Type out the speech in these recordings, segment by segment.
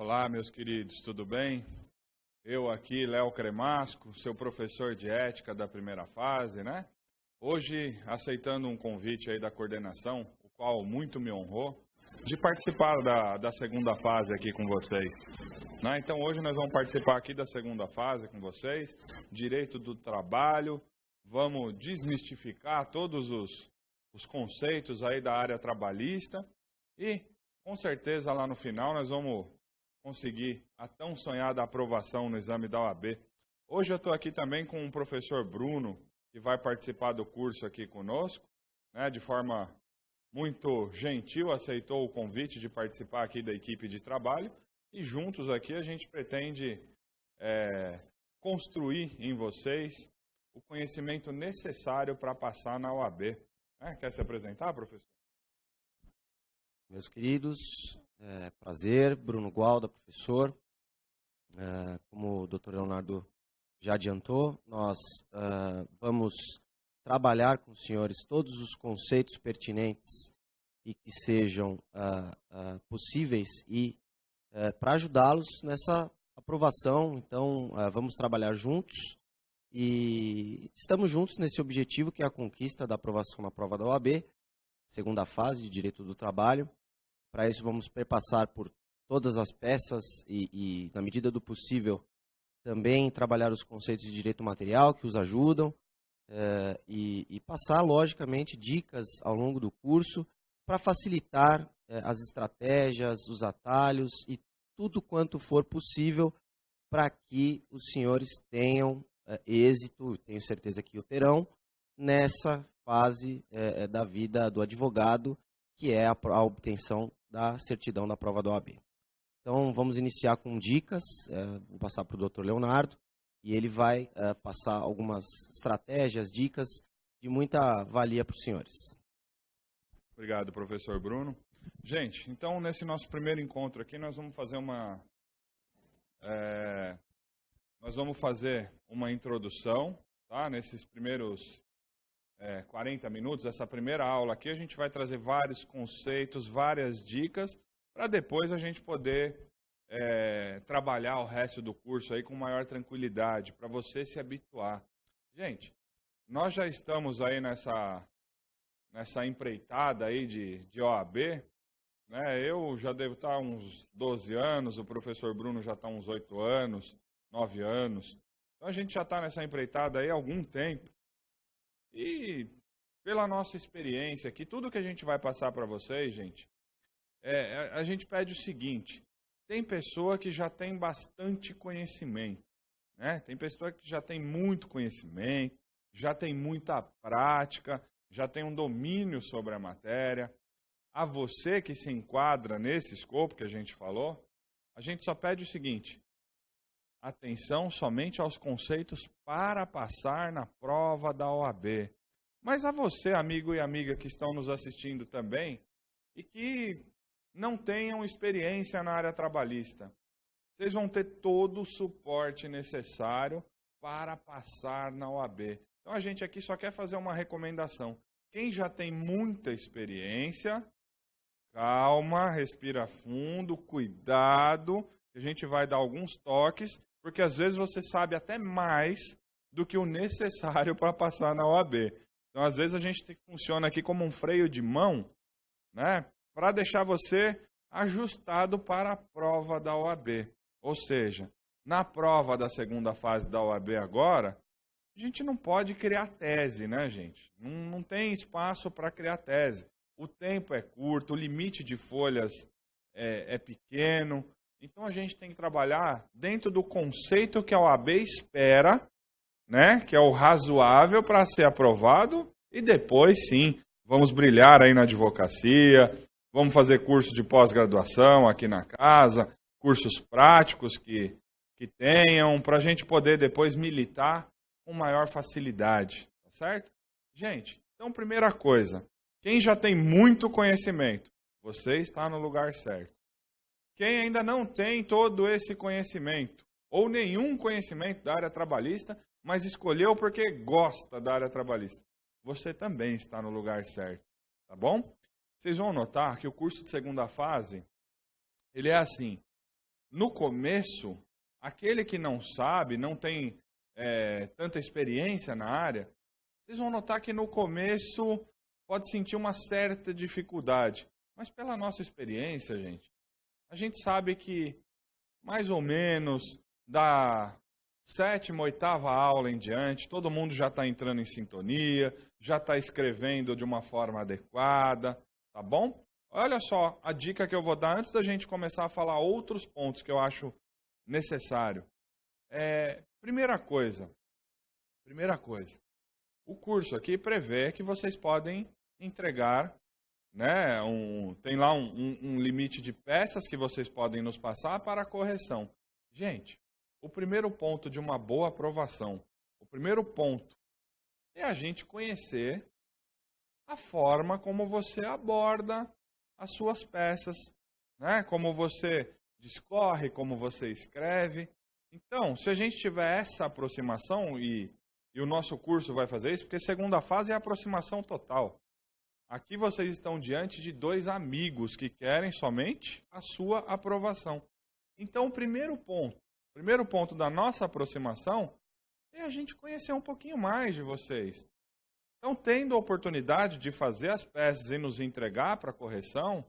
Olá, meus queridos, tudo bem? Eu aqui, Léo Cremasco, seu professor de ética da primeira fase, né? Hoje, aceitando um convite aí da coordenação, o qual muito me honrou, de participar da segunda fase aqui com vocês. Né? Então, hoje nós vamos participar aqui da segunda fase com vocês, direito do trabalho, vamos desmistificar todos os conceitos aí da área trabalhista e, com certeza, lá no final nós vamos conseguir a tão sonhada aprovação no exame da OAB. Hoje eu estou aqui também com o professor Bruno, que vai participar do curso aqui conosco, né, de forma muito gentil, aceitou o convite de participar aqui da equipe de trabalho e juntos aqui a gente pretende construir em vocês o conhecimento necessário para passar na OAB. Quer se apresentar, professor? Meus queridos, prazer, Bruno Gualda, professor. Como o Dr. Leonardo já adiantou, nós vamos trabalhar com os senhores todos os conceitos pertinentes e que sejam possíveis e para ajudá-los nessa aprovação. Então, vamos trabalhar juntos e estamos juntos nesse objetivo que é a conquista da aprovação na prova da OAB, segunda fase de Direito do Trabalho. Para isso, vamos perpassar por todas as peças e, na medida do possível, também trabalhar os conceitos de direito material que os ajudam e passar, logicamente, dicas ao longo do curso para facilitar as estratégias, os atalhos e tudo quanto for possível para que os senhores tenham êxito, tenho certeza que o terão, nessa fase da vida do advogado, que é a obtenção da certidão da prova da OAB. Então, vamos iniciar com dicas, vou passar para o Dr. Leonardo, e ele vai passar algumas estratégias, dicas de muita valia para os senhores. Obrigado, professor Bruno. Gente, então, nesse nosso primeiro encontro aqui, nós vamos fazer uma introdução, tá? Nesses primeiros 40 minutos, essa primeira aula aqui, a gente vai trazer vários conceitos, várias dicas, para depois a gente poder trabalhar o resto do curso aí com maior tranquilidade, para você se habituar. Gente, nós já estamos aí nessa empreitada aí de OAB, né? Eu já devo estar uns 12 anos, o professor Bruno já está uns 8 anos, 9 anos. Então a gente já está nessa empreitada aí há algum tempo. E pela nossa experiência aqui, tudo que a gente vai passar para vocês, gente, a gente pede o seguinte: tem pessoa que já tem bastante conhecimento, né? Tem pessoa que já tem muito conhecimento, já tem muita prática, já tem um domínio sobre a matéria. A você que se enquadra nesse escopo que a gente falou, a gente só pede o seguinte: atenção somente aos conceitos para passar na prova da OAB. Mas a você, amigo e amiga que estão nos assistindo também e que não tenham experiência na área trabalhista, vocês vão ter todo o suporte necessário para passar na OAB. Então a gente aqui só quer fazer uma recomendação. Quem já tem muita experiência, calma, respira fundo, cuidado, que a gente vai dar alguns toques, porque às vezes você sabe até mais do que o necessário para passar na OAB. Então, às vezes a gente funciona aqui como um freio de mão, né, para deixar você ajustado para a prova da OAB. Ou seja, na prova da segunda fase da OAB agora, a gente não pode criar tese, né, gente? Não tem espaço para criar tese. O tempo é curto, o limite de folhas é pequeno. Então, a gente tem que trabalhar dentro do conceito que a OAB espera, né, que é o razoável para ser aprovado, e depois, sim, vamos brilhar aí na advocacia, vamos fazer curso de pós-graduação aqui na casa, cursos práticos que tenham, para a gente poder depois militar com maior facilidade, tá certo? Gente, então, primeira coisa, quem já tem muito conhecimento, você está no lugar certo. Quem ainda não tem todo esse conhecimento, ou nenhum conhecimento da área trabalhista, mas escolheu porque gosta da área trabalhista, você também está no lugar certo, tá bom? Vocês vão notar que o curso de segunda fase, ele é assim, no começo, aquele que não sabe, não tem tanta experiência na área, vocês vão notar que no começo pode sentir uma certa dificuldade. Mas pela nossa experiência, gente, a gente sabe que mais ou menos da 7ª, 8ª aula em diante, todo mundo já está entrando em sintonia, já está escrevendo de uma forma adequada, tá bom? Olha só a dica que eu vou dar antes da gente começar a falar outros pontos que eu acho necessário. Primeira coisa, o curso aqui prevê que vocês podem entregar, né, tem lá um limite de peças que vocês podem nos passar para a correção. Gente, o primeiro ponto de uma boa aprovação, o primeiro ponto é a gente conhecer a forma como você aborda as suas peças, né? Como você discorre, como você escreve. Então, se a gente tiver essa aproximação, e o nosso curso vai fazer isso, porque segunda fase é a aproximação total. Aqui vocês estão diante de 2 amigos que querem somente a sua aprovação. Então, o primeiro ponto da nossa aproximação é a gente conhecer um pouquinho mais de vocês. Então, tendo a oportunidade de fazer as peças e nos entregar para correção,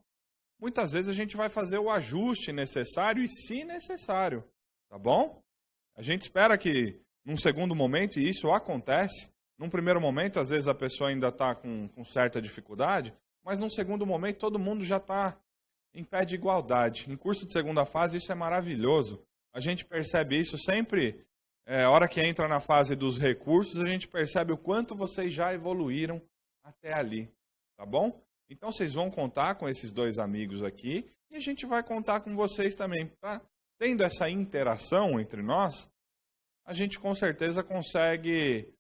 muitas vezes a gente vai fazer o ajuste necessário e se necessário, tá bom? A gente espera que, num segundo momento, e isso acontece, num primeiro momento, às vezes a pessoa ainda está com certa dificuldade, mas num segundo momento todo mundo já está em pé de igualdade. Em curso de segunda fase isso é maravilhoso. A gente percebe isso sempre, a hora que entra na fase dos recursos, a gente percebe o quanto vocês já evoluíram até ali, tá bom? Então vocês vão contar com esses 2 amigos aqui e a gente vai contar com vocês também. Tá? Tendo essa interação entre nós, a gente com certeza consegue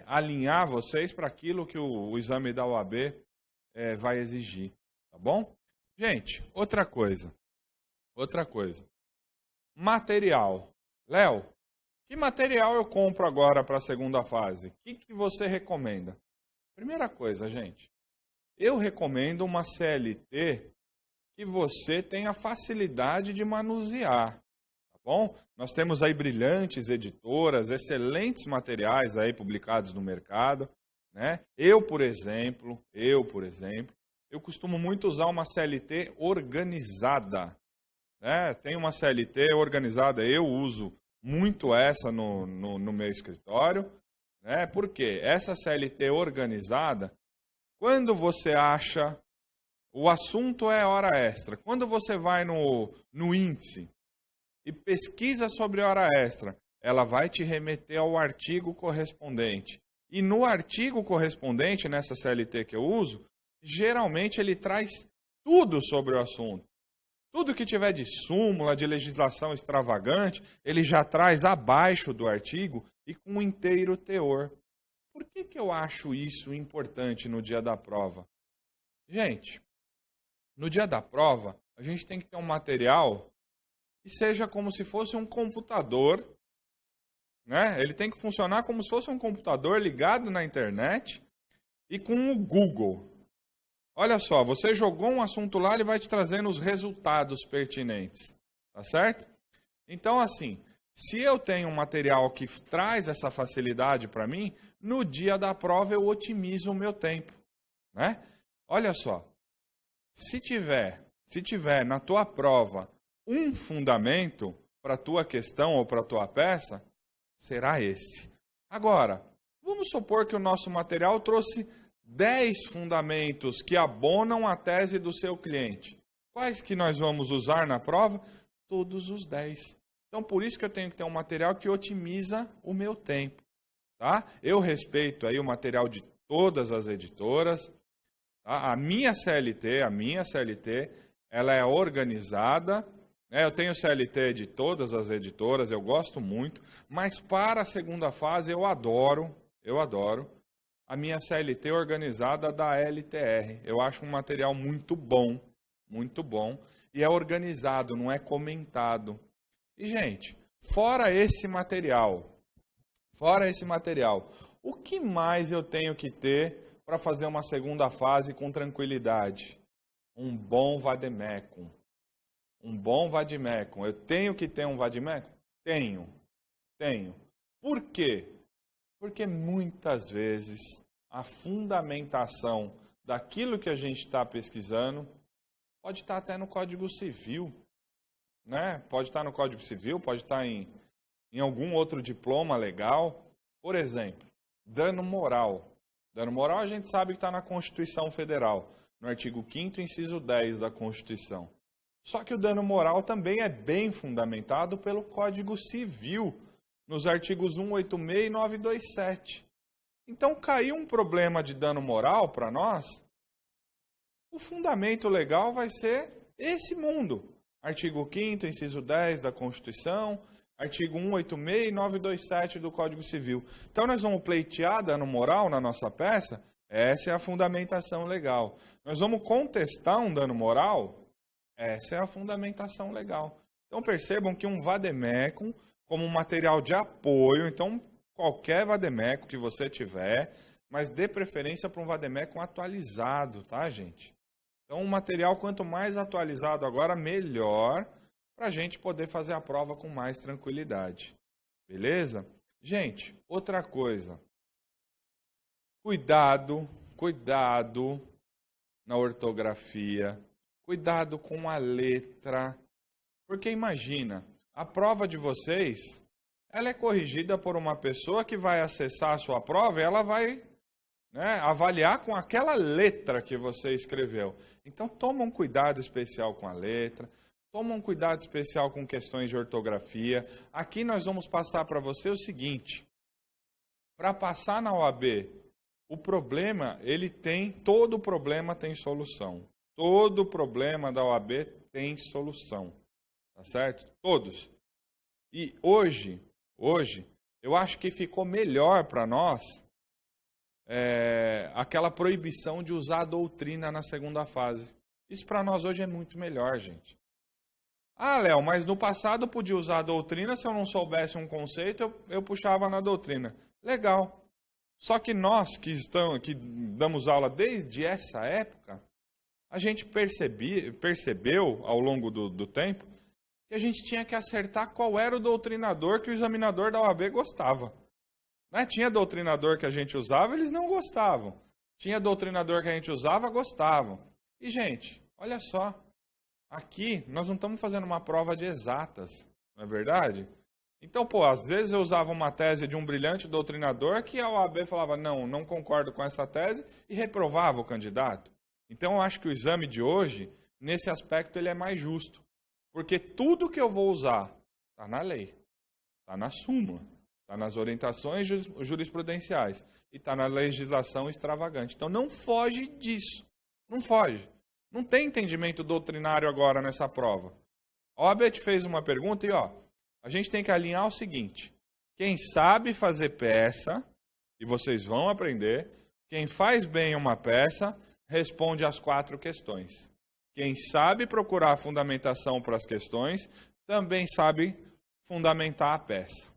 alinhar vocês para aquilo que o exame da OAB vai exigir, tá bom? Gente, outra coisa. Material. Léo, que material eu compro agora para a segunda fase? O que você recomenda? Primeira coisa, gente, eu recomendo uma CLT que você tenha facilidade de manusear, tá bom? Nós temos aí brilhantes editoras, excelentes materiais aí publicados no mercado, né? Eu, por exemplo, eu costumo muito usar uma CLT organizada, né? Tem uma CLT organizada, eu uso muito essa no meu escritório, né? Porque essa CLT organizada, quando você acha, o assunto é hora extra, quando você vai no índice e pesquisa sobre hora extra, ela vai te remeter ao artigo correspondente. E no artigo correspondente, nessa CLT que eu uso, geralmente ele traz tudo sobre o assunto. Tudo que tiver de súmula, de legislação extravagante, ele já traz abaixo do artigo e com um inteiro teor. Por que eu acho isso importante no dia da prova? Gente, no dia da prova, a gente tem que ter um material que seja como se fosse um computador, né? Ele tem que funcionar como se fosse um computador ligado na internet e com o Google. Olha só, você jogou um assunto lá, ele vai te trazendo os resultados pertinentes, tá certo? Então, assim, se eu tenho um material que traz essa facilidade para mim, no dia da prova eu otimizo o meu tempo, né? Olha só, se tiver na tua prova um fundamento para a tua questão ou para a tua peça, será esse. Agora, vamos supor que o nosso material trouxe 10 fundamentos que abonam a tese do seu cliente. Quais que nós vamos usar na prova? Todos os 10. Então, por isso que eu tenho que ter um material que otimiza o meu tempo. Tá? Eu respeito aí o material de todas as editoras. Tá? A minha CLT, ela é organizada. Eu tenho CLT de todas as editoras, eu gosto muito. Mas para a segunda fase, eu adoro a minha CLT organizada da LTR. Eu acho um material muito bom. E é organizado, não é comentado. E, gente, fora esse material, o que mais eu tenho que ter para fazer uma segunda fase com tranquilidade? Um bom vademecum. um bom vade-mecum. Eu tenho que ter um vade-mecum? Tenho. Por quê? Porque muitas vezes a fundamentação daquilo que a gente está pesquisando pode estar até no Código Civil, né? Pode estar no Código Civil, pode estar em algum outro diploma legal. Por exemplo, dano moral. Dano moral a gente sabe que está na Constituição Federal, no artigo 5º, inciso 10 da Constituição. Só que o dano moral também é bem fundamentado pelo Código Civil, nos artigos 186 e 927. Então, caiu um problema de dano moral para nós, o fundamento legal vai ser esse mundo. Artigo 5º, inciso 10 da Constituição, artigo 186 e 927 do Código Civil. Então, nós vamos pleitear dano moral na nossa peça? Essa é a fundamentação legal. Nós vamos contestar um dano moral? Essa é a fundamentação legal. Então, percebam que um vade-mecum, como um material de apoio, então, qualquer vade-mecum que você tiver, mas dê preferência para um vade-mecum atualizado, tá, gente? Então, um material, quanto mais atualizado agora, melhor, para a gente poder fazer a prova com mais tranquilidade. Beleza? Gente, outra coisa. Cuidado na ortografia. Cuidado com a letra. Porque imagina, a prova de vocês, ela é corrigida por uma pessoa que vai acessar a sua prova e ela vai, né, avaliar com aquela letra que você escreveu. Então, toma um cuidado especial com a letra. Toma um cuidado especial com questões de ortografia. Aqui nós vamos passar para você o seguinte. Para passar na OAB, todo problema tem solução. Todo problema da OAB tem solução. Tá certo? Todos. E hoje, eu acho que ficou melhor para nós aquela proibição de usar a doutrina na segunda fase. Isso para nós hoje é muito melhor, gente. Ah, Léo, mas no passado eu podia usar a doutrina, se eu não soubesse um conceito, eu puxava na doutrina. Legal. Só que nós que damos aula desde essa época, a gente percebeu ao longo do tempo que a gente tinha que acertar qual era o doutrinador que o examinador da OAB gostava. Né? Tinha doutrinador que a gente usava, eles não gostavam. Tinha doutrinador que a gente usava, gostavam. E, gente, olha só. Aqui, nós não estamos fazendo uma prova de exatas, não é verdade? Então, às vezes eu usava uma tese de um brilhante doutrinador que a OAB falava, não concordo com essa tese, e reprovava o candidato. Então, eu acho que o exame de hoje, nesse aspecto, ele é mais justo. Porque tudo que eu vou usar está na lei, está na súmula, está nas orientações jurisprudenciais e está na legislação extravagante. Então, não foge disso, não foge. Não tem entendimento doutrinário agora nessa prova. A OAB te fez uma pergunta e a gente tem que alinhar o seguinte. Quem sabe fazer peça, e vocês vão aprender, quem faz bem uma peça, responde às 4 questões. Quem sabe procurar a fundamentação para as questões, também sabe fundamentar a peça.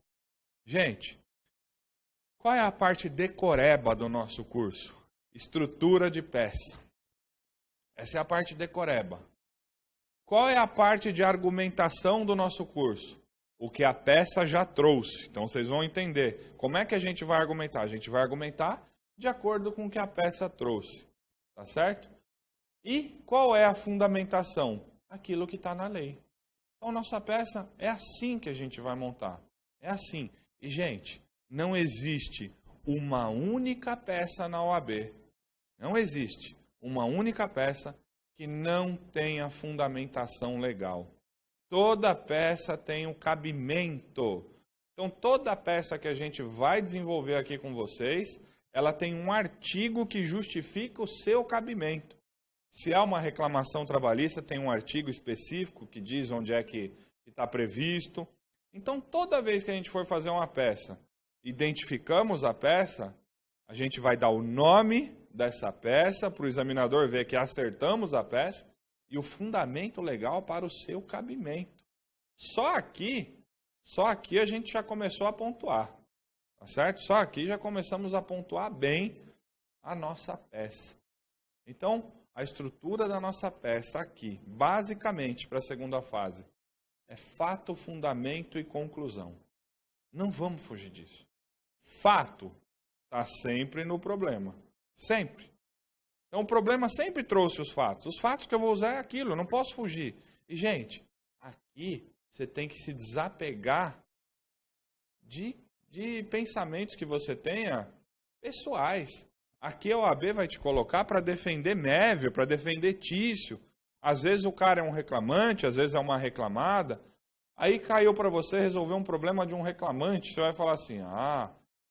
Gente, qual é a parte decoreba do nosso curso? Estrutura de peça. Essa é a parte decoreba. Qual é a parte de argumentação do nosso curso? O que a peça já trouxe. Então, vocês vão entender. Como é que a gente vai argumentar? A gente vai argumentar de acordo com o que a peça trouxe. Tá certo? E qual é a fundamentação? Aquilo que está na lei. Então, nossa peça é assim que a gente vai montar. É assim. E, gente, não existe uma única peça na OAB. Não existe uma única peça que não tenha fundamentação legal. Toda peça tem um cabimento. Então, toda peça que a gente vai desenvolver aqui com vocês, ela tem um artigo que justifica o seu cabimento. Se há uma reclamação trabalhista, tem um artigo específico que diz onde é que está previsto. Então, toda vez que a gente for fazer uma peça, identificamos a peça, a gente vai dar o nome dessa peça para o examinador ver que acertamos a peça e o fundamento legal para o seu cabimento. Só aqui a gente já começou a pontuar, tá certo? Só aqui já começamos a pontuar bem a nossa peça. Então, a estrutura da nossa peça aqui, basicamente para a segunda fase, é fato, fundamento e conclusão. Não vamos fugir disso. Fato está sempre no problema. Sempre. Então o problema sempre trouxe os fatos. Os fatos que eu vou usar é aquilo, eu não posso fugir. E, gente, aqui você tem que se desapegar de pensamentos que você tenha pessoais. Aqui a OAB vai te colocar para defender Mévio, para defender Tício. Às vezes o cara é um reclamante, às vezes é uma reclamada. Aí caiu para você resolver um problema de um reclamante. Você vai falar assim,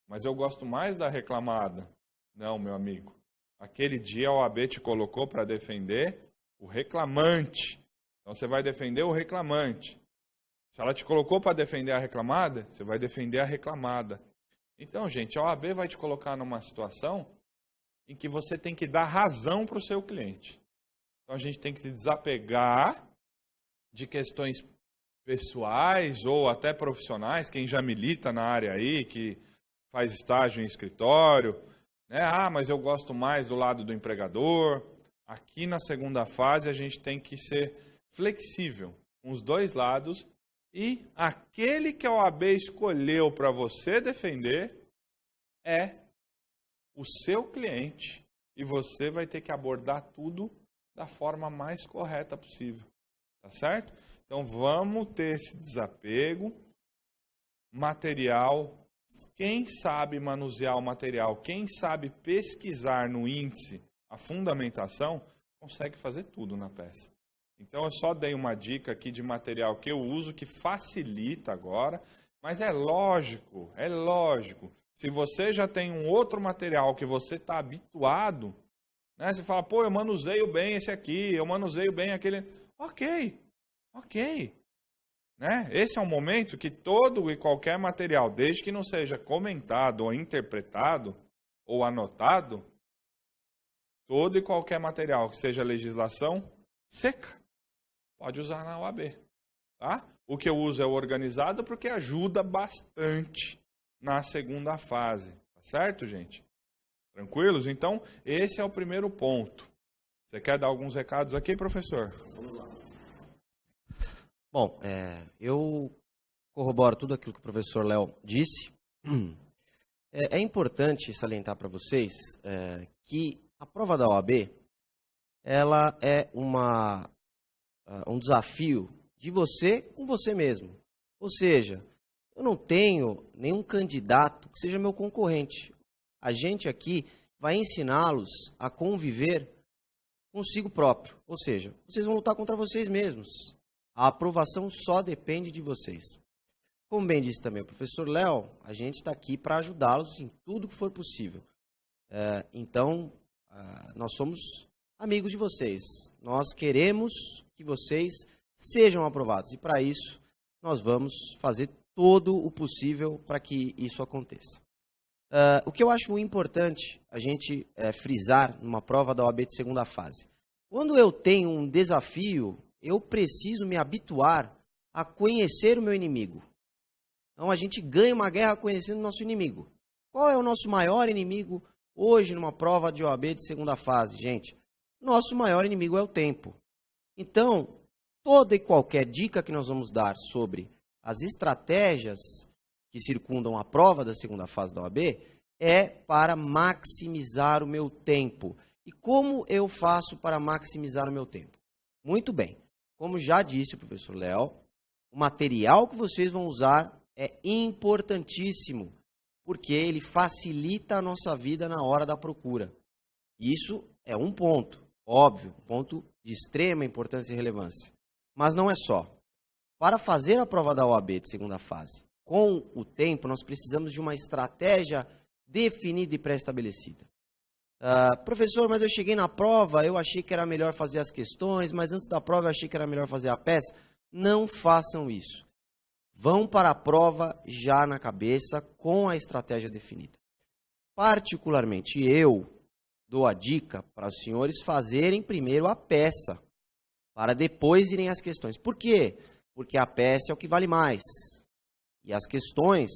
mas eu gosto mais da reclamada. Não, meu amigo. Aquele dia a OAB te colocou para defender o reclamante. Então você vai defender o reclamante. Se ela te colocou para defender a reclamada, você vai defender a reclamada. Então, gente, a OAB vai te colocar numa situação em que você tem que dar razão para o seu cliente. Então, a gente tem que se desapegar de questões pessoais ou até profissionais, quem já milita na área aí, que faz estágio em escritório, né? Mas eu gosto mais do lado do empregador. Aqui na segunda fase, a gente tem que ser flexível com os dois lados e aquele que a OAB escolheu para você defender é o seu cliente e você vai ter que abordar tudo da forma mais correta possível, tá certo? Então vamos ter esse desapego, material, quem sabe manusear o material, quem sabe pesquisar no índice a fundamentação, consegue fazer tudo na peça. Então eu só dei uma dica aqui de material que eu uso, que facilita agora, mas é lógico, se você já tem um outro material que você está habituado, né? Você fala, eu manuseio bem esse aqui, eu manuseio bem aquele... Ok. Né? Esse é um momento que todo e qualquer material, desde que não seja comentado ou interpretado ou anotado, todo e qualquer material que seja legislação seca, pode usar na OAB. Tá? O que eu uso é o organizado porque ajuda bastante na segunda fase. Tá certo, gente? Tranquilos? Então, esse é o primeiro ponto. Você quer dar alguns recados aqui, professor? Vamos lá. Bom, eu corroboro tudo aquilo que o professor Léo disse. É importante salientar para vocês que a prova da OAB ela é um desafio de você com você mesmo. Ou seja, eu não tenho nenhum candidato que seja meu concorrente. A gente aqui vai ensiná-los a conviver consigo próprio. Ou seja, vocês vão lutar contra vocês mesmos. A aprovação só depende de vocês. Como bem disse também o professor Léo, a gente está aqui para ajudá-los em tudo que for possível. Então, nós somos amigos de vocês. Nós queremos que vocês sejam aprovados. E para isso, nós vamos fazer todo o possível para que isso aconteça. O que eu acho importante a gente frisar numa prova da OAB de segunda fase. Quando eu tenho um desafio, eu preciso me habituar a conhecer o meu inimigo. Então, a gente ganha uma guerra conhecendo o nosso inimigo. Qual é o nosso maior inimigo hoje numa prova de OAB de segunda fase, gente? Nosso maior inimigo é o tempo. Então, toda e qualquer dica que nós vamos dar sobre as estratégias que circundam a prova da segunda fase da OAB é para maximizar o meu tempo. E como eu faço para maximizar o meu tempo? Muito bem. Como já disse o professor Léo, o material que vocês vão usar é importantíssimo, porque ele facilita a nossa vida na hora da procura. Isso é um ponto, óbvio, um ponto de extrema importância e relevância. Mas não é só. Para fazer a prova da OAB de segunda fase, com o tempo, nós precisamos de uma estratégia definida e pré-estabelecida. Professor, mas eu cheguei na prova, eu achei que era melhor fazer as questões, mas antes da prova eu achei que era melhor fazer a peça. Não façam isso. Vão para a prova já na cabeça, com a estratégia definida. Particularmente, eu dou a dica para os senhores fazerem primeiro a peça, para depois irem às questões. Por quê? Porque a peça é o que vale mais. E as questões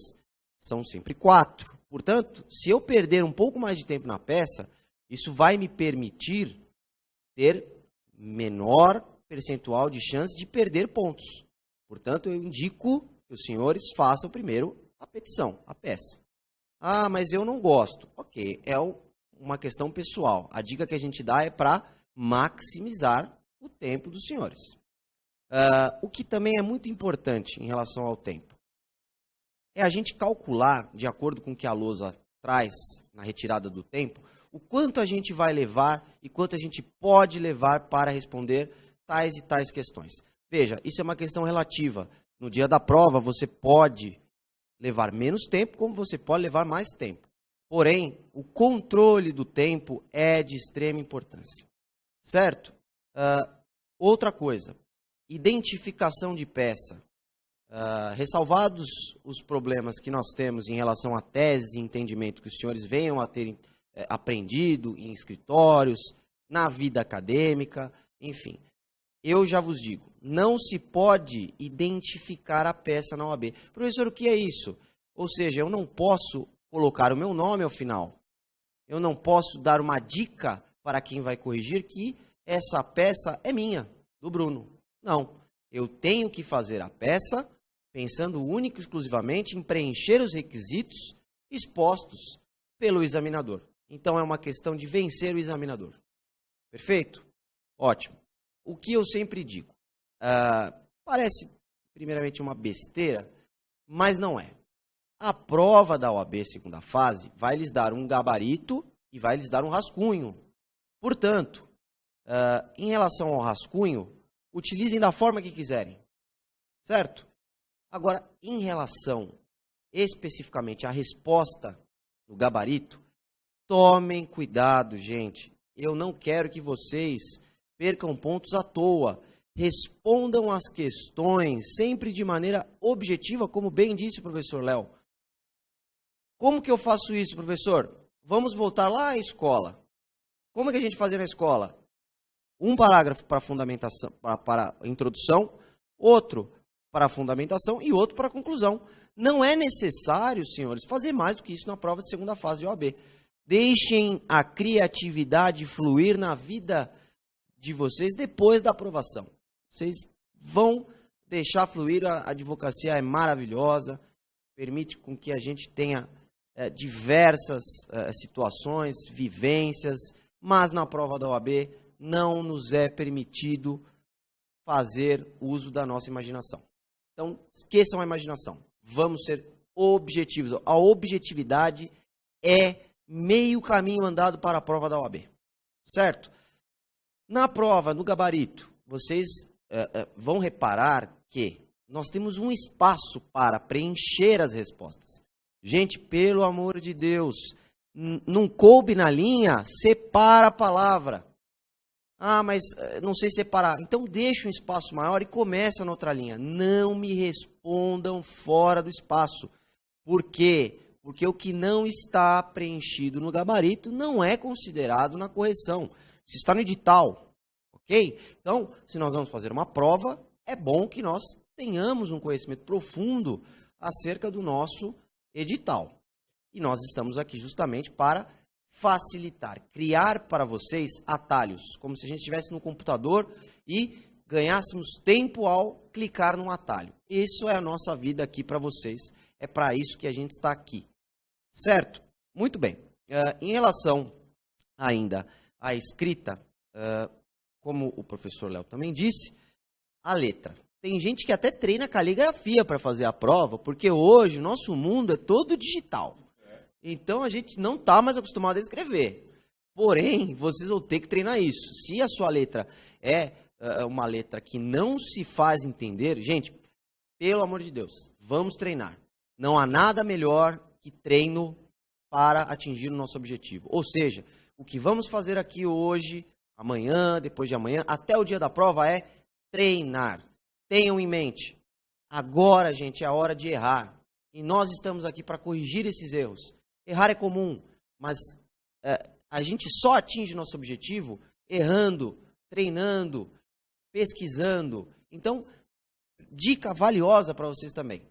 são sempre 4. Portanto, se eu perder um pouco mais de tempo na peça, isso vai me permitir ter menor percentual de chance de perder pontos. Portanto, eu indico que os senhores façam primeiro a petição, a peça. Ah, mas eu não gosto. Ok, é uma questão pessoal. A dica que a gente dá é para maximizar o tempo dos senhores. O que também é muito importante em relação ao tempo é a gente calcular, de acordo com o que a lousa traz na retirada do tempo, o quanto a gente vai levar e quanto a gente pode levar para responder tais e tais questões. Veja, isso é uma questão relativa. No dia da prova, você pode levar menos tempo, como você pode levar mais tempo. Porém, o controle do tempo é de extrema importância. Certo? Outra coisa, identificação de peça. Ressalvados os problemas que nós temos em relação a tese e entendimento que os senhores venham a ter aprendido em escritórios, na vida acadêmica, enfim. Eu já vos digo, não se pode identificar a peça na OAB. Professor, o que é isso? Ou seja, eu não posso colocar o meu nome ao final. Eu não posso dar uma dica para quem vai corrigir que essa peça é minha, do Bruno. Não, eu tenho que fazer a peça pensando única e exclusivamente em preencher os requisitos expostos pelo examinador. Então, é uma questão de vencer o examinador. Perfeito? Ótimo. O que eu sempre digo, parece primeiramente uma besteira, mas não é. A prova da OAB segunda fase vai lhes dar um gabarito e vai lhes dar um rascunho. Portanto, em relação ao rascunho, utilizem da forma que quiserem, certo? Agora, em relação especificamente à resposta do gabarito, tomem cuidado, gente. Eu não quero que vocês percam pontos à toa. Respondam as questões sempre de maneira objetiva, como bem disse o professor Léo. Como que eu faço isso, professor? Vamos voltar lá à escola. Como é que a gente fazia na escola? Um parágrafo para fundamentação, para a introdução, outro para a fundamentação e outro para a conclusão. Não é necessário, senhores, fazer mais do que isso na prova de segunda fase de OAB. Deixem a criatividade fluir na vida de vocês depois da aprovação. Vocês vão deixar fluir, a advocacia é maravilhosa, permite com que a gente tenha diversas situações, vivências, mas na prova da OAB não nos é permitido fazer uso da nossa imaginação. Então, esqueçam a imaginação. Vamos ser objetivos. A objetividade é meio caminho andado para a prova da OAB. Certo? Na prova, no gabarito, vocês vão reparar que nós temos um espaço para preencher as respostas. Gente, pelo amor de Deus, não coube na linha, separa a palavra. Ah, mas não sei separar. Então deixa um espaço maior e começa na outra linha. Não me respondam fora do espaço. Por quê? Porque o que não está preenchido no gabarito não é considerado na correção. Se está no edital, ok? Então, se nós vamos fazer uma prova, é bom que nós tenhamos um conhecimento profundo acerca do nosso edital. E nós estamos aqui justamente para facilitar, criar para vocês atalhos, como se a gente estivesse no computador e ganhássemos tempo ao clicar num atalho. Isso é a nossa vida aqui para vocês, é para isso que a gente está aqui. Certo? Muito bem. Em relação ainda à escrita, como o professor Léo também disse, a letra. Tem gente que até treina caligrafia para fazer a prova, porque hoje o nosso mundo é todo digital. Então, a gente não está mais acostumado a escrever. Porém, vocês vão ter que treinar isso. Se a sua letra é uma letra que não se faz entender, gente, pelo amor de Deus, vamos treinar. Não há nada melhor que treino para atingir o nosso objetivo. Ou seja, o que vamos fazer aqui hoje, amanhã, depois de amanhã, até o dia da prova é treinar. Tenham em mente, agora, gente, é a hora de errar. E nós estamos aqui para corrigir esses erros. Errar é comum, mas a gente só atinge nosso objetivo errando, treinando, pesquisando. Então, dica valiosa para vocês também.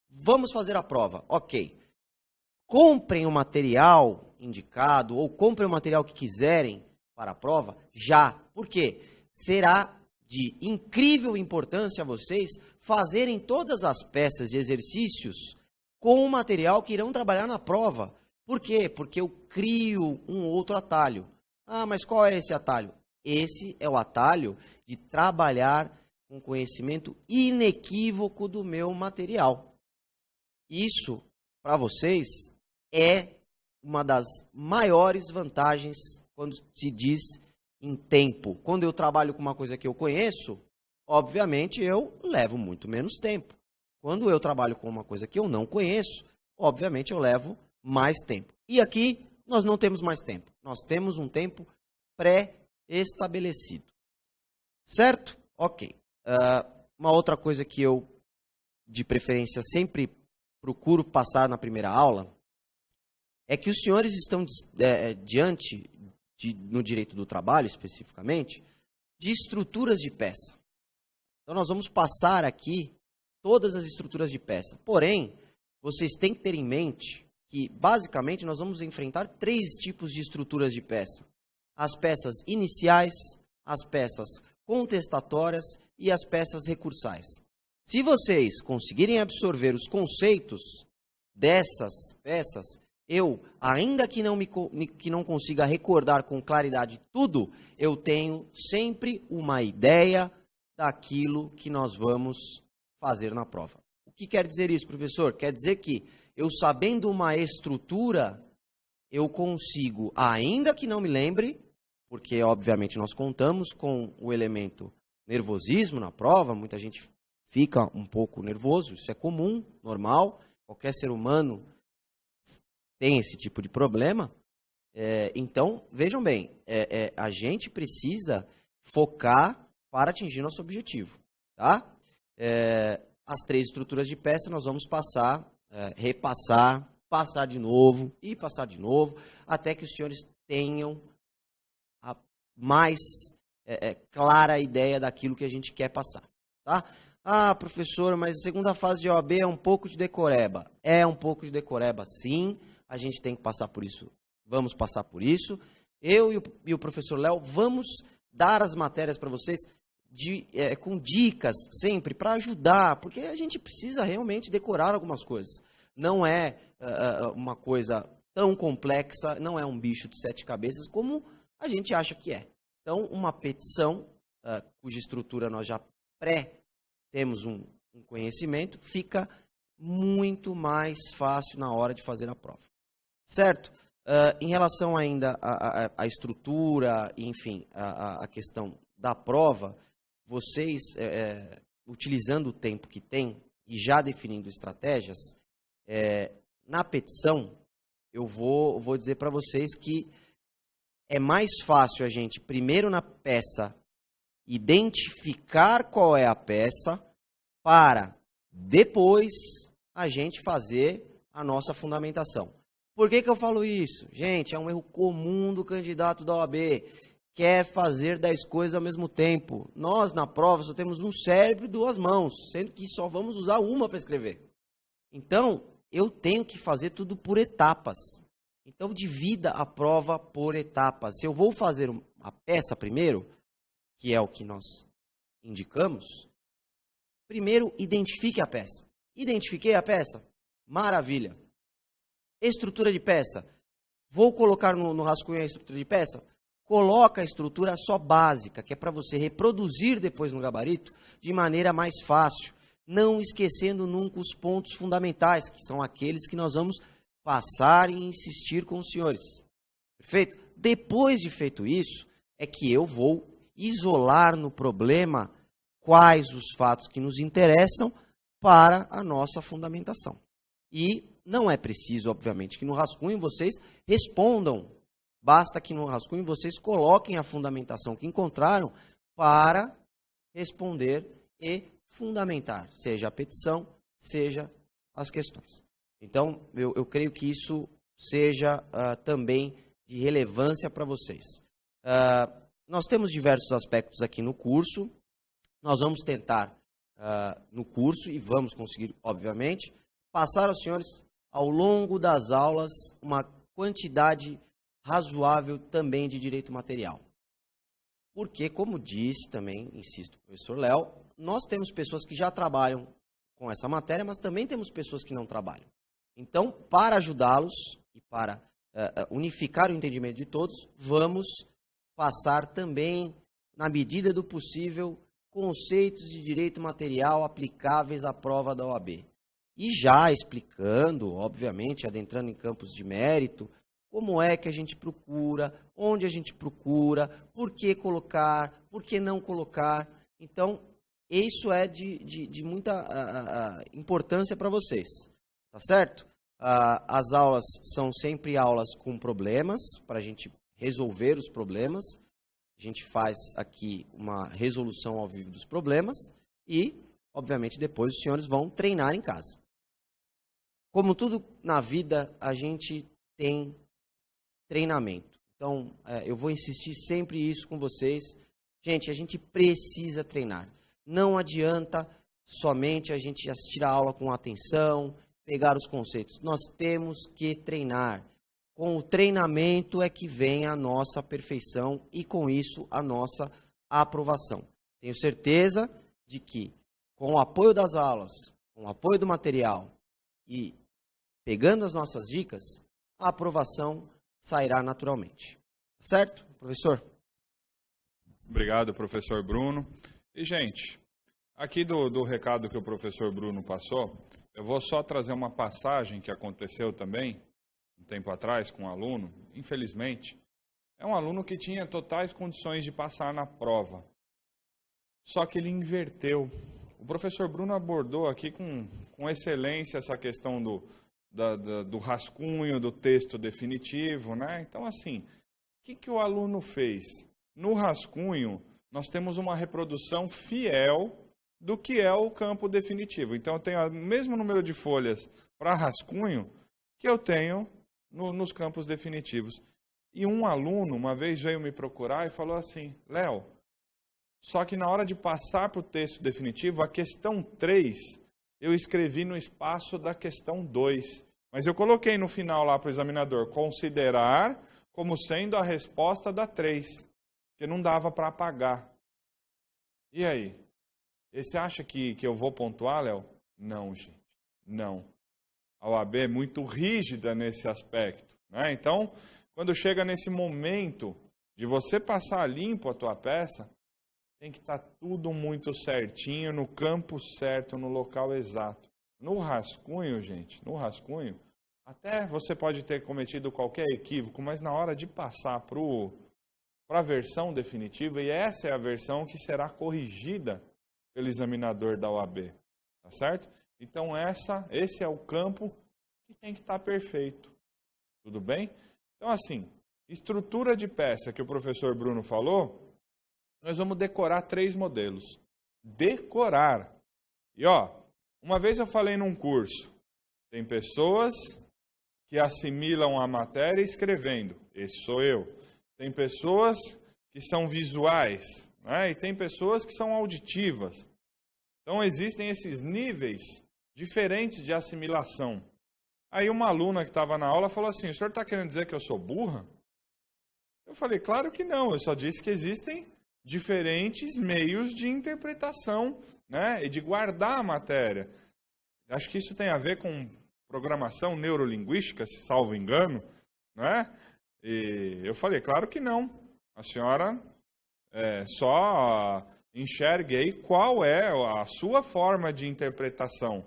Vamos fazer a prova, ok. Comprem o material indicado ou comprem o material que quiserem para a prova? Já. Por quê? Será de incrível importância a vocês fazerem todas as peças e exercícios com o material que irão trabalhar na prova. Por quê? Porque eu crio um outro atalho. Ah, mas qual é esse atalho? Esse é o atalho de trabalhar com conhecimento inequívoco do meu material. Isso, para vocês, é uma das maiores vantagens quando se diz em tempo. Quando eu trabalho com uma coisa que eu conheço, obviamente eu levo muito menos tempo. Quando eu trabalho com uma coisa que eu não conheço, obviamente eu levo mais tempo. E aqui nós não temos mais tempo. Nós temos um tempo pré-estabelecido. Certo? Ok. Uma outra coisa que eu, de preferência, sempre procuro passar na primeira aula é que os senhores estão diante, no direito do trabalho especificamente, de estruturas de peça. Então nós vamos passar aqui todas as estruturas de peça. Porém, vocês têm que ter em mente que, basicamente, nós vamos enfrentar 3 tipos de estruturas de peça. As peças iniciais, as peças contestatórias e as peças recursais. Se vocês conseguirem absorver os conceitos dessas peças, eu, ainda que não consiga recordar com claridade tudo, eu tenho sempre uma ideia daquilo que nós vamos fazer na prova. O que quer dizer isso, professor? Quer dizer que eu, sabendo uma estrutura, eu consigo, ainda que não me lembre, porque obviamente nós contamos com o elemento nervosismo na prova, muita gente fica um pouco nervoso, isso é comum, normal, qualquer ser humano tem esse tipo de problema. Então, vejam bem, a gente precisa focar para atingir nosso objetivo. Tá? As 3 estruturas de peça nós vamos passar, repassar, passar de novo e passar de novo, até que os senhores tenham a mais clara ideia daquilo que a gente quer passar. Tá? Ah, professor, mas a segunda fase de OAB é um pouco de decoreba. É um pouco de decoreba, sim. A gente tem que passar por isso. Vamos passar por isso. Eu e o professor Léo vamos dar as matérias para vocês com dicas sempre para ajudar, porque a gente precisa realmente decorar algumas coisas. Não é uma coisa tão complexa, não é um bicho de 7 cabeças como a gente acha que é. Então, uma petição, cuja estrutura nós já temos um conhecimento, fica muito mais fácil na hora de fazer a prova. Certo? Em relação ainda à estrutura, enfim, a questão da prova, vocês, utilizando o tempo que tem e já definindo estratégias, na petição, eu vou dizer para vocês que é mais fácil a gente, primeiro na peça, identificar qual é a peça, para depois a gente fazer a nossa fundamentação. Por que eu falo isso? Gente, é um erro comum do candidato da OAB. Quer fazer 10 coisas ao mesmo tempo. Nós, na prova, só temos um cérebro e 2 mãos, sendo que só vamos usar uma para escrever. Então, eu tenho que fazer tudo por etapas. Então, divida a prova por etapas. Se eu vou fazer a peça primeiro, que é o que nós indicamos, primeiro identifique a peça. Identifiquei a peça? Maravilha. Estrutura de peça. Vou colocar no rascunho a estrutura de peça? Coloca a estrutura só básica, que é para você reproduzir depois no gabarito de maneira mais fácil, não esquecendo nunca os pontos fundamentais, que são aqueles que nós vamos passar e insistir com os senhores. Perfeito? Depois de feito isso, é que eu vou isolar no problema quais os fatos que nos interessam para a nossa fundamentação. E não é preciso, obviamente, que no rascunho vocês respondam. Basta que no rascunho vocês coloquem a fundamentação que encontraram para responder e fundamentar, seja a petição, seja as questões. Então, eu creio que isso seja também de relevância para vocês. Nós temos diversos aspectos aqui no curso. Nós vamos tentar, no curso, e vamos conseguir, obviamente, passar aos senhores, ao longo das aulas, uma quantidade razoável também de direito material. Porque, como disse também, insisto, o professor Léo, nós temos pessoas que já trabalham com essa matéria, mas também temos pessoas que não trabalham. Então, para ajudá-los e para unificar o entendimento de todos, vamos passar também, na medida do possível, conceitos de direito material aplicáveis à prova da OAB. E já explicando, obviamente, adentrando em campos de mérito, como é que a gente procura, onde a gente procura, por que colocar, por que não colocar. Então, isso é de muita importância para vocês, tá certo? As aulas são sempre aulas com problemas, para a gente resolver os problemas. A gente faz aqui uma resolução ao vivo dos problemas e, obviamente, depois os senhores vão treinar em casa. Como tudo na vida, a gente tem treinamento. Então, eu vou insistir sempre isso com vocês. Gente, a gente precisa treinar. Não adianta somente a gente assistir a aula com atenção, pegar os conceitos. Nós temos que treinar. Com o treinamento é que vem a nossa perfeição e, com isso, a nossa aprovação. Tenho certeza de que, com o apoio das aulas, com o apoio do material e pegando as nossas dicas, a aprovação sairá naturalmente. Certo, professor? Obrigado, professor Bruno. E, gente, aqui do recado que o professor Bruno passou, eu vou só trazer uma passagem que aconteceu também, um tempo atrás, com um aluno. Infelizmente, é um aluno que tinha totais condições de passar na prova. Só que ele inverteu. O professor Bruno abordou aqui com excelência essa questão do rascunho, do texto definitivo, né? Então, assim, o que o aluno fez? No rascunho, nós temos uma reprodução fiel do que é o campo definitivo. Então, eu tenho o mesmo número de folhas para rascunho que eu tenho nos campos definitivos. E um aluno, uma vez, veio me procurar e falou assim: Léo, só que na hora de passar para o texto definitivo, a questão 3, eu escrevi no espaço da questão 2. Mas eu coloquei no final lá para o examinador, considerar como sendo a resposta da 3, porque não dava para apagar. E aí? Você acha que eu vou pontuar, Léo? Não, gente, não. A OAB é muito rígida nesse aspecto, né? Então, quando chega nesse momento de você passar limpo a tua peça, tem que estar tudo muito certinho, no campo certo, no local exato. No rascunho, gente, no rascunho, até você pode ter cometido qualquer equívoco, mas na hora de passar para a versão definitiva, e essa é a versão que será corrigida pelo examinador da OAB, tá certo? Então, esse é o campo que tem que estar perfeito. Tudo bem? Então, assim, estrutura de peça que o professor Bruno falou, nós vamos decorar 3 modelos. Decorar. E, ó, uma vez eu falei num curso, tem pessoas que assimilam a matéria escrevendo. Esse sou eu. Tem pessoas que são visuais, né? E tem pessoas que são auditivas. Então, existem esses níveis diferentes de assimilação. Aí uma aluna que estava na aula falou assim: o senhor está querendo dizer que eu sou burra? Eu falei: claro que não, eu só disse que existem diferentes meios de interpretação, né, e de guardar a matéria. Acho que isso tem a ver com programação neurolinguística, se salvo engano, né? E eu falei: claro que não, a senhora só enxergue aí qual é a sua forma de interpretação,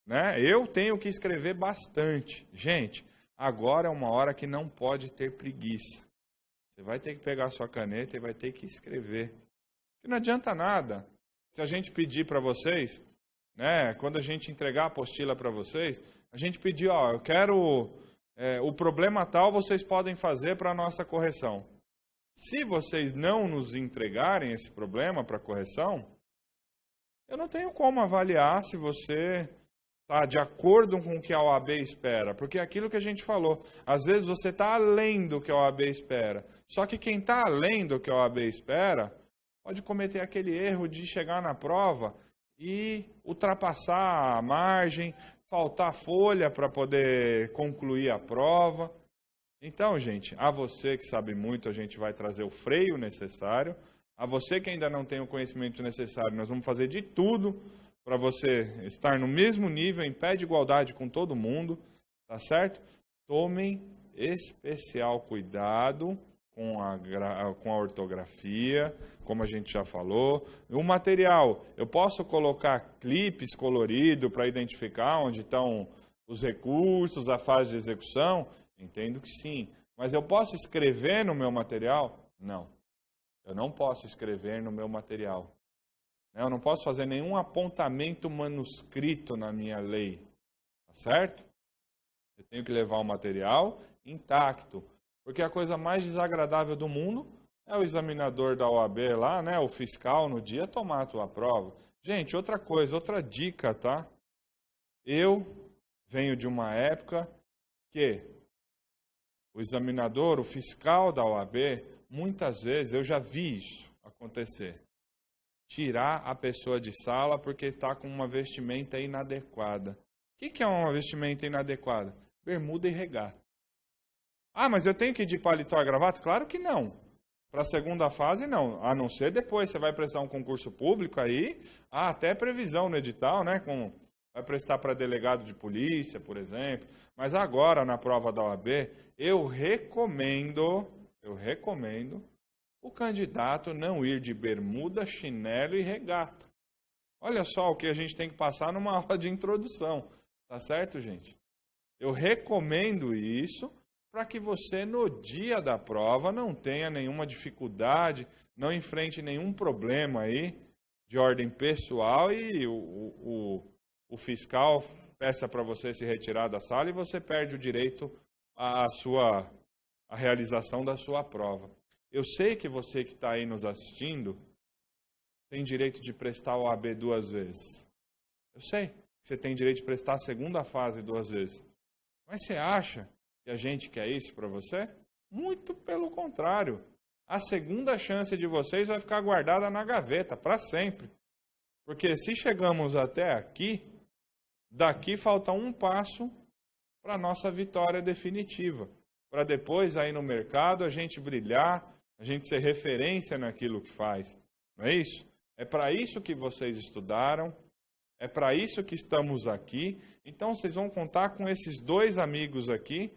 né? Eu tenho que escrever bastante. Gente, agora é uma hora que não pode ter preguiça. Você vai ter que pegar a sua caneta e vai ter que escrever. E não adianta nada se a gente pedir para vocês, né, quando a gente entregar a apostila para vocês, a gente pedir: ó, eu quero o problema tal, vocês podem fazer para a nossa correção. Se vocês não nos entregarem esse problema para correção, eu não tenho como avaliar se você está de acordo com o que a OAB espera. Porque é aquilo que a gente falou, às vezes você está além do que a OAB espera. Só que quem está além do que a OAB espera pode cometer aquele erro de chegar na prova e ultrapassar a margem, faltar folha para poder concluir a prova. Então, gente, a você que sabe muito, a gente vai trazer o freio necessário. A você que ainda não tem o conhecimento necessário, nós vamos fazer de tudo para você estar no mesmo nível, em pé de igualdade com todo mundo, tá certo? Tomem especial cuidado com a ortografia, como a gente já falou. O material, eu posso colocar clipes coloridos para identificar onde estão os recursos, a fase de execução? Entendo que sim. Mas eu posso escrever no meu material? Não. Eu não posso escrever no meu material. Eu não posso fazer nenhum apontamento manuscrito na minha lei. Tá certo? Eu tenho que levar o material intacto. Porque a coisa mais desagradável do mundo é o examinador da OAB lá, né, o fiscal, no dia, tomar a tua prova. Gente, outra coisa, outra dica, tá? Eu venho de uma época que o examinador, o fiscal da OAB, muitas vezes eu já vi isso acontecer. Tirar a pessoa de sala porque está com uma vestimenta inadequada. O que é uma vestimenta inadequada? Bermuda e regata. Ah, mas eu tenho que ir de paletó e gravata? Claro que não. Para a segunda fase, não. A não ser depois, você vai prestar um concurso público aí, até previsão no edital, né? Vai prestar para delegado de polícia, por exemplo. Mas agora, na prova da OAB, eu recomendo o candidato não ir de bermuda, chinelo e regata. Olha só o que a gente tem que passar numa aula de introdução. Tá certo, gente? Eu recomendo isso para que você, no dia da prova, não tenha nenhuma dificuldade, não enfrente nenhum problema aí de ordem pessoal e o fiscal peça para você se retirar da sala e você perde o direito à realização da sua prova. Eu sei que você que está aí nos assistindo tem direito de prestar o OAB 2 vezes. Eu sei que você tem direito de prestar a segunda fase 2 vezes. Mas você acha que a gente quer isso para você? Muito pelo contrário. A segunda chance de vocês vai ficar guardada na gaveta para sempre. Porque se chegamos até aqui, daqui falta um passo para a nossa vitória definitiva. Para depois, aí no mercado, a gente brilhar, a gente ser referência naquilo que faz. Não é isso? É para isso que vocês estudaram, é para isso que estamos aqui. Então, vocês vão contar com esses 2 amigos aqui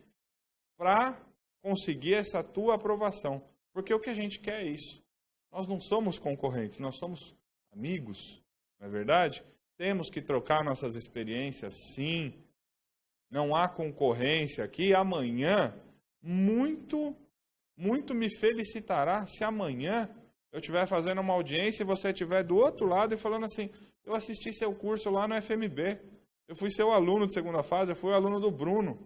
para conseguir essa tua aprovação. Porque o que a gente quer é isso. Nós não somos concorrentes, nós somos amigos, não é verdade? Temos que trocar nossas experiências, sim. Não há concorrência aqui. Amanhã, muito me felicitará se amanhã eu estiver fazendo uma audiência e você estiver do outro lado e falando assim, eu assisti seu curso lá no FMB, eu fui seu aluno de segunda fase, eu fui aluno do Bruno.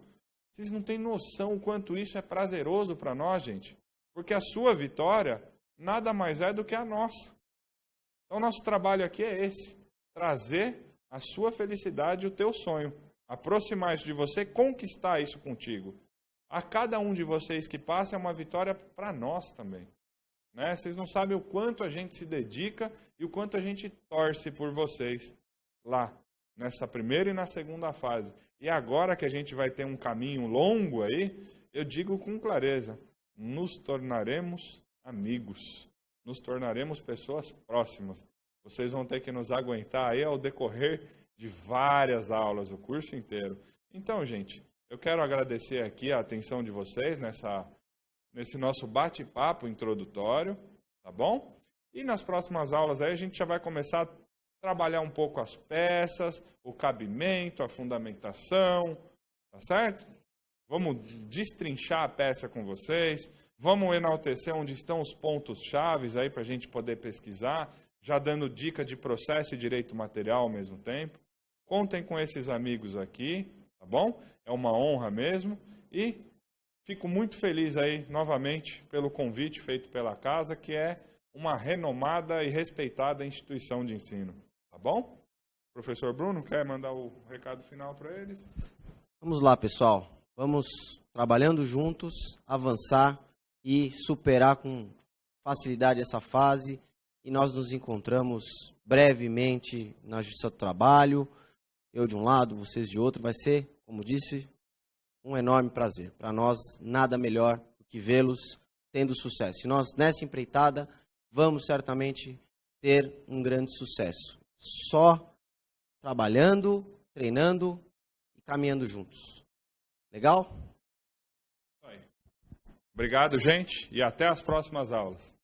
Vocês não têm noção o quanto isso é prazeroso para nós, gente. Porque a sua vitória nada mais é do que a nossa. Então, nosso trabalho aqui é esse. Trazer a sua felicidade e o teu sonho. Aproximar isso de você, conquistar isso contigo. A cada um de vocês que passa é uma vitória para nós também. Né? Vocês não sabem o quanto a gente se dedica e o quanto a gente torce por vocês lá, nessa primeira e na segunda fase. E agora que a gente vai ter um caminho longo aí, eu digo com clareza, nos tornaremos amigos, nos tornaremos pessoas próximas. Vocês vão ter que nos aguentar aí ao decorrer de várias aulas, o curso inteiro. Então, gente, eu quero agradecer aqui a atenção de vocês nesse nosso bate-papo introdutório, tá bom? E nas próximas aulas aí a gente já vai começar a trabalhar um pouco as peças, o cabimento, a fundamentação, tá certo? Vamos destrinchar a peça com vocês, vamos enaltecer onde estão os pontos chaves aí para a gente poder pesquisar, já dando dica de processo e direito material ao mesmo tempo. Contem com esses amigos aqui, tá bom? É uma honra mesmo e fico muito feliz aí novamente pelo convite feito pela casa, que é uma renomada e respeitada instituição de ensino, tá bom? Professor Bruno, quer mandar o recado final para eles? Vamos lá, pessoal. Vamos trabalhando juntos, avançar e superar com facilidade essa fase. E nós nos encontramos brevemente na Justiça do Trabalho. Eu de um lado, vocês de outro. Vai ser, como disse, um enorme prazer. Para nós, nada melhor do que vê-los tendo sucesso. E nós, nessa empreitada, vamos certamente ter um grande sucesso. Só trabalhando, treinando e caminhando juntos. Legal? Obrigado, gente, e até as próximas aulas.